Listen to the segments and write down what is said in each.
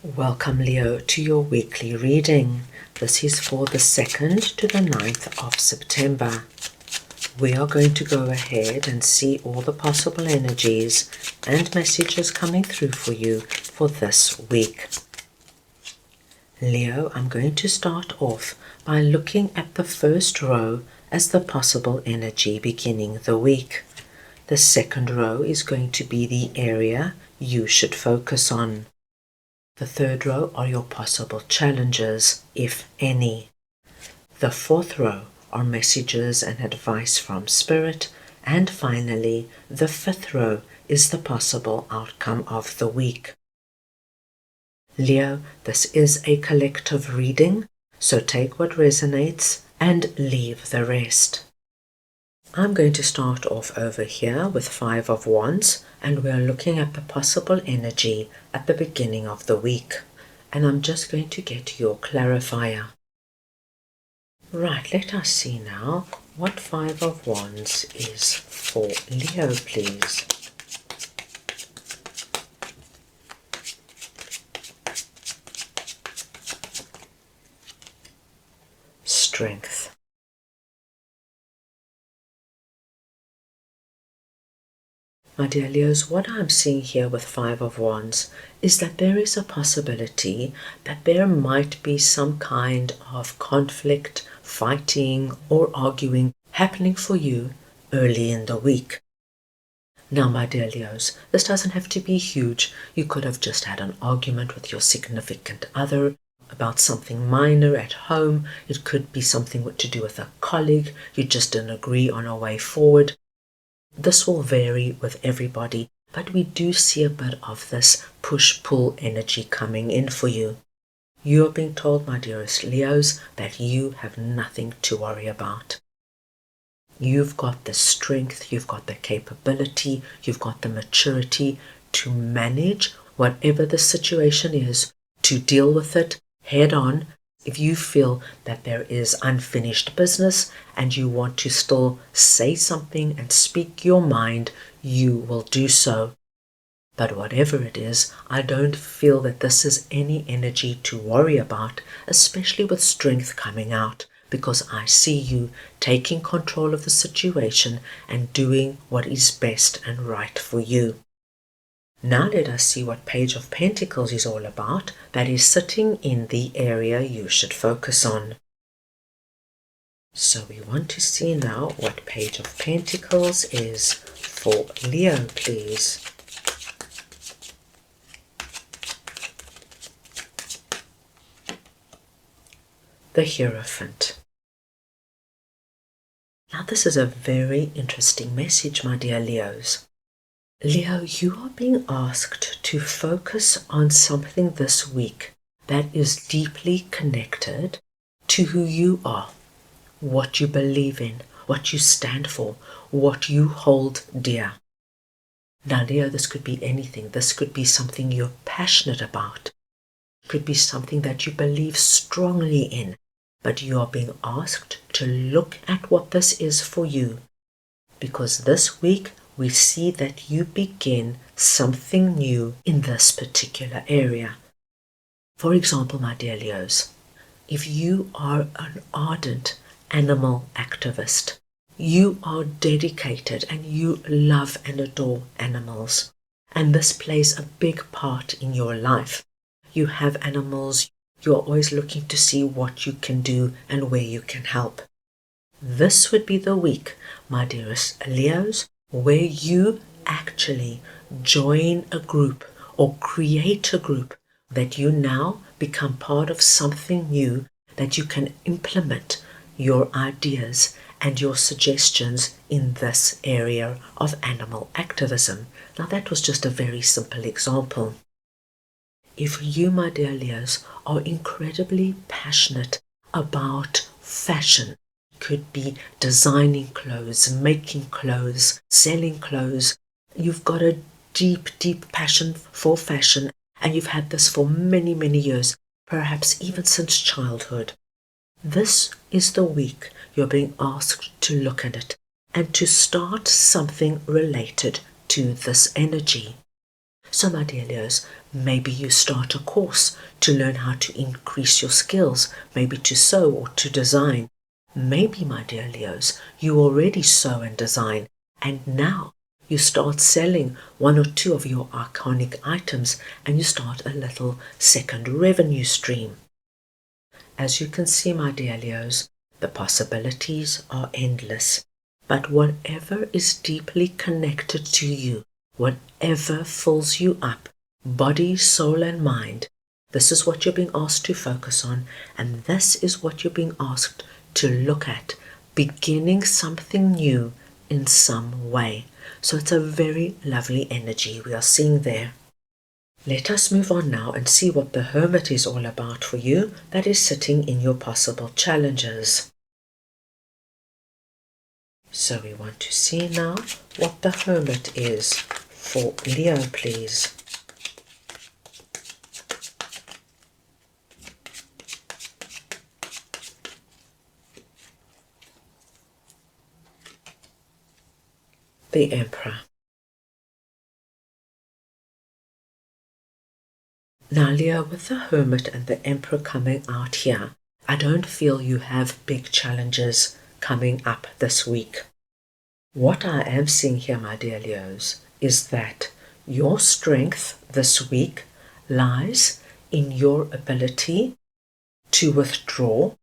Welcome, Leo, to your weekly reading. This is for the 2nd to the 9th of September. We are going to go ahead and see all the possible energies and messages coming through for you for this week. Leo, I'm going to start off by looking at the first row as the possible energy beginning the week. The second row is going to be the area you should focus on. The third row are your possible challenges, if any. The fourth row are messages and advice from Spirit. And finally, the fifth row is the possible outcome of the week. Leo, this is a collective reading, so take what resonates and leave the rest. I'm going to start off over here with 5 of Wands, and we're looking at the possible energy at the beginning of the week. And I'm just going to get your clarifier. Right, let us see now what 5 of Wands is for Leo, please. Strength. My dear Leos, what I'm seeing here with 5 of Wands is that there is a possibility that there might be some kind of conflict, fighting, or arguing happening for you early in the week. Now, my dear Leos, this doesn't have to be huge. You could have just had an argument with your significant other about something minor at home. It could be something to do with a colleague. You just didn't agree on a way forward. This will vary with everybody, but we do see a bit of this push-pull energy coming in for you. You are being told, my dearest Leos, that you have nothing to worry about. You've got the strength, you've got the capability, you've got the maturity to manage whatever the situation is, to deal with it head on. If you feel that there is unfinished business and you want to still say something and speak your mind, you will do so. But whatever it is, I don't feel that this is any energy to worry about, especially with strength coming out, because I see you taking control of the situation and doing what is best and right for you. Now let us see what Page of Pentacles is all about, that is sitting in the area you should focus on. So we want to see now what Page of Pentacles is for Leo, please. The Hierophant. Now this is a very interesting message, my dear Leos. Leo, you are being asked to focus on something this week that is deeply connected to who you are, what you believe in, what you stand for, what you hold dear. Now, Leo, this could be anything. This could be something you're passionate about. It could be something that you believe strongly in, but you are being asked to look at what this is for you, because this week we see that you begin something new in this particular area. For example, my dear Leos, if you are an ardent animal activist, you are dedicated and you love and adore animals, and this plays a big part in your life. You have animals, you're always looking to see what you can do and where you can help. This would be the week, my dearest Leos, where you actually join a group or create a group that you now become part of something new, that you can implement your ideas and your suggestions in this area of animal activism. Now that was just a very simple example. If you, my dear Leos, are incredibly passionate about fashion, could be designing clothes, making clothes, selling clothes. You've got a deep, deep passion for fashion, and you've had this for many, many years, perhaps even since childhood. This is the week you're being asked to look at it and to start something related to this energy. So, my dear Leos, Maybe you start a course to learn how to increase your skills, maybe to sew or to design. Maybe, my dear Leos, you already sew and design, and now you start selling one or two of your iconic items and you start a little second revenue stream. As you can see, my dear Leos, the possibilities are endless. But whatever is deeply connected to you, whatever fills you up, body, soul, and mind, this is what you're being asked to focus on, and this is what you're being asked to look at, beginning something new in some way. So it's a very lovely energy we are seeing there. Let us move on now and see what the Hermit is all about for you that is sitting in your possible challenges. So we want to see now what the Hermit is for Leo, please. The Emperor. Now, Leo, with the Hermit and the Emperor coming out here, I don't feel you have big challenges coming up this week. What I am seeing here, my dear Leos, is that your strength this week lies in your ability to withdraw,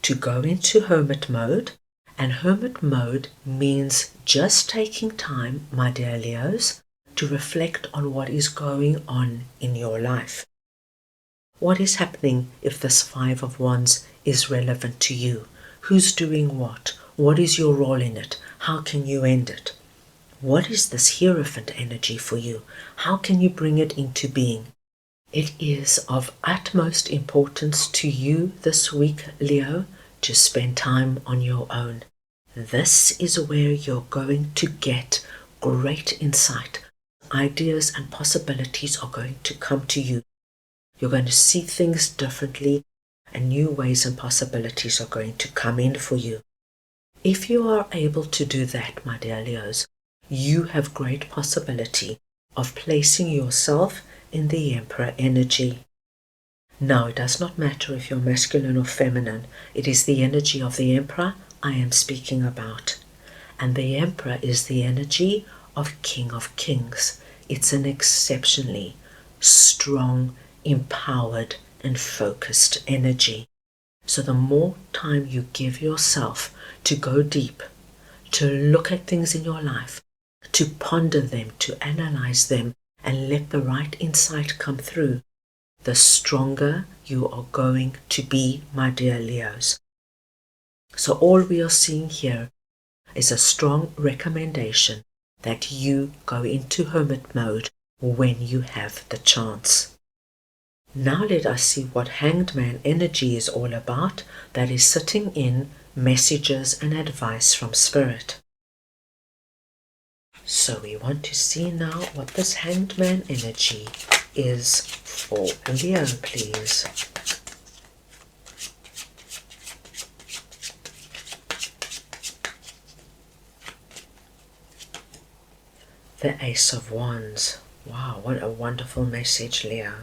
to go into Hermit Mode, and Hermit Mode means just taking time, my dear Leos, to reflect on what is going on in your life. What is happening if this Five of Wands is relevant to you? Who's doing what? What is your role in it? How can you end it? What is this Hierophant energy for you? How can you bring it into being? It is of utmost importance to you this week, Leo, to spend time on your own. This is where you're going to get great insight. Ideas and possibilities are going to come to you. You're going to see things differently, and new ways and possibilities are going to come in for you. If you are able to do that, my dear Leos, you have great possibility of placing yourself in the Emperor energy. Now, it does not matter if you're masculine or feminine. It is the energy of the Emperor I am speaking about. And the Emperor is the energy of King of Kings. It's an exceptionally strong, empowered, and focused energy. So the more time you give yourself to go deep, to look at things in your life, to ponder them, to analyze them, and let the right insight come through, the stronger you are going to be, my dear Leos. So all we are seeing here is a strong recommendation that you go into Hermit Mode when you have the chance. Now let us see what Hanged Man energy is all about that is sitting in messages and advice from Spirit. So we want to see now what this Hanged Man energy is for Leo, please. The Ace of Wands. Wow, what a wonderful message, Leo.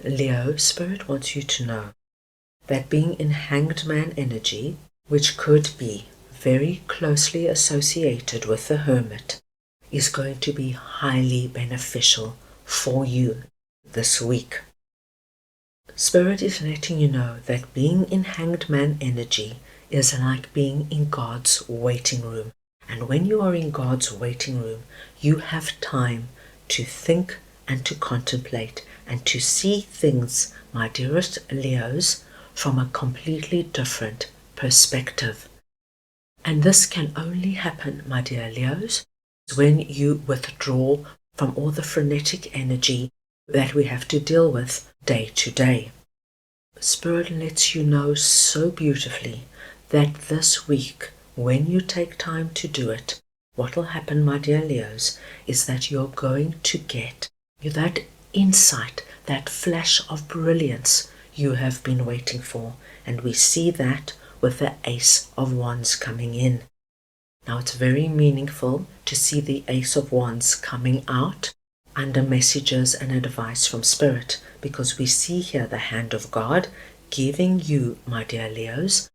Leo, Spirit wants you to know that being in Hanged Man energy, which could be very closely associated with the Hermit, is going to be highly beneficial for you this week. Spirit is letting you know that being in Hanged Man energy is like being in God's waiting room. And when you are in God's waiting room, you have time to think and to contemplate and to see things, my dearest Leos, from a completely different perspective. And this can only happen, my dear Leos, when you withdraw from all the frenetic energy that we have to deal with day to day. Spirit lets you know so beautifully that this week, when you take time to do it, what will happen, my dear Leos, is that you're going to get that insight, that flash of brilliance you have been waiting for. And we see that with the Ace of Wands coming in. Now it's very meaningful to see the Ace of Wands coming out under messages and advice from Spirit, because we see here the hand of God giving you, my dear Leos,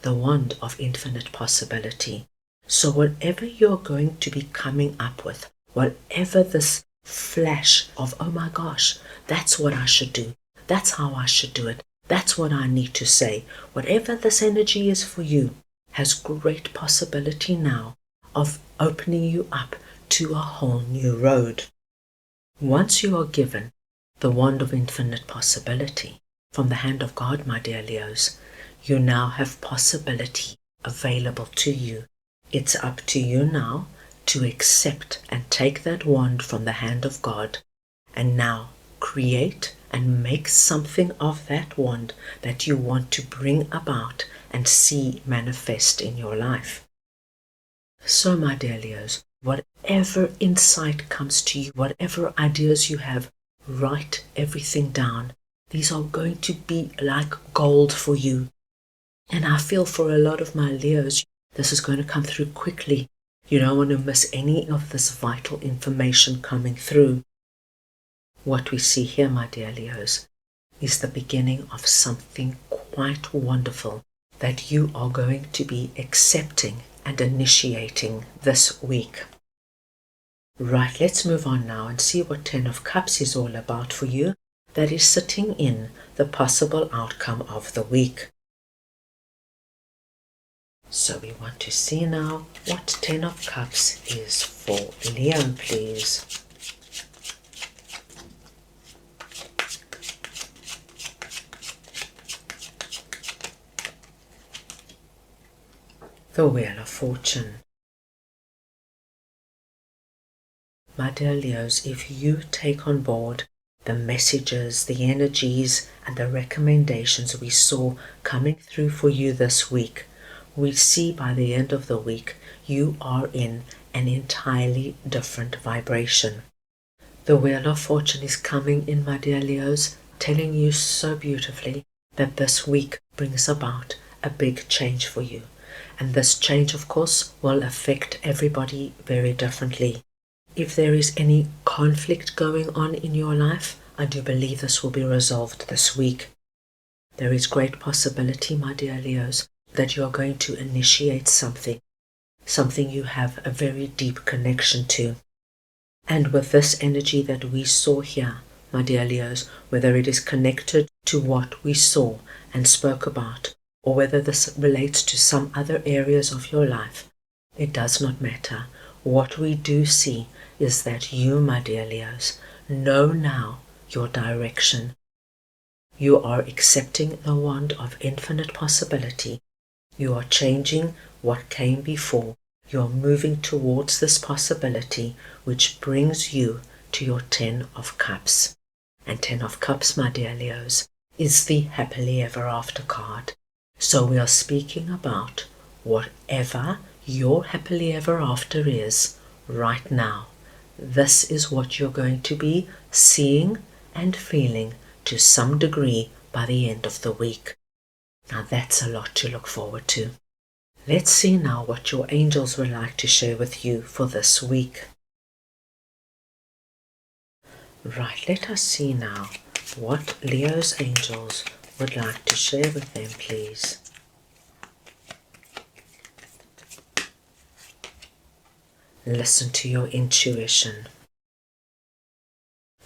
the wand of infinite possibility. So whatever you're going to be coming up with, whatever this flash of, oh my gosh, that's what I should do, that's how I should do it, that's what I need to say, whatever this energy is for you, has great possibility now of opening you up to a whole new road. Once you are given the wand of infinite possibility from the hand of God, my dear Leos, you now have possibility available to you. It's up to you now to accept and take that wand from the hand of God and now create and make something of that wand that you want to bring about and see manifest in your life. So, my dear Leos, whatever insight comes to you, whatever ideas you have, write everything down. These are going to be like gold for you. And I feel for a lot of my Leos, this is going to come through quickly. You don't want to miss any of this vital information coming through. What we see here, my dear Leos, is the beginning of something quite wonderful that you are going to be accepting and initiating this week. Right, let's move on now and see what 10 of Cups is all about for you, that is sitting in the possible outcome of the week. So we want to see now what 10 of Cups is for Leo, please. The Wheel of Fortune. My dear Leos, if you take on board the messages, the energies, and the recommendations we saw coming through for you this week, we see by the end of the week you are in an entirely different vibration. The Wheel of Fortune is coming in, my dear Leos, telling you so beautifully that this week brings about a big change for you. And this change, of course, will affect everybody very differently. If there is any conflict going on in your life, I do believe this will be resolved this week. There is great possibility, my dear Leos, that you are going to initiate something you have a very deep connection to. And with this energy that we saw here, my dear Leos, whether it is connected to what we saw and spoke about, or whether this relates to some other areas of your life, it does not matter. What we do see is that you, my dear Leos, know now your direction. You are accepting the wand of infinite possibility. You are changing what came before. You are moving towards this possibility, which brings you to your 10 of Cups. And 10 of Cups, my dear Leos, is the happily ever after card. So we are speaking about whatever your happily ever after is right now. This is what you're going to be seeing and feeling to some degree by the end of the week. Now that's a lot to look forward to. Let's see now what your angels would like to share with you for this week. Right, let us see now what Leo's angels would like to share with them, please. Listen to your intuition.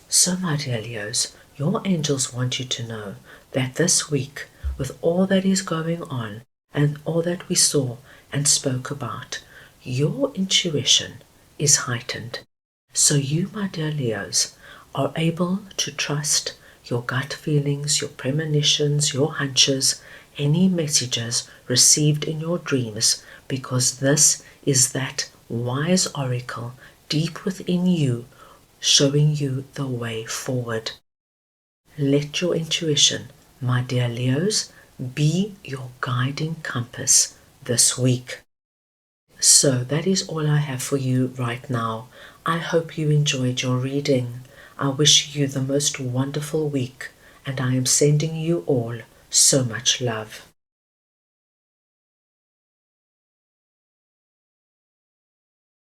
So, my dear Leos, your angels want you to know that this week, with all that is going on and all that we saw and spoke about, your intuition is heightened. So you, my dear Leos, are able to trust your gut feelings, your premonitions, your hunches, any messages received in your dreams, because this is that wise oracle deep within you, showing you the way forward. Let your intuition, my dear Leos, be your guiding compass this week. So that is all I have for you right now. I hope you enjoyed your reading. I wish you the most wonderful week, and I am sending you all so much love.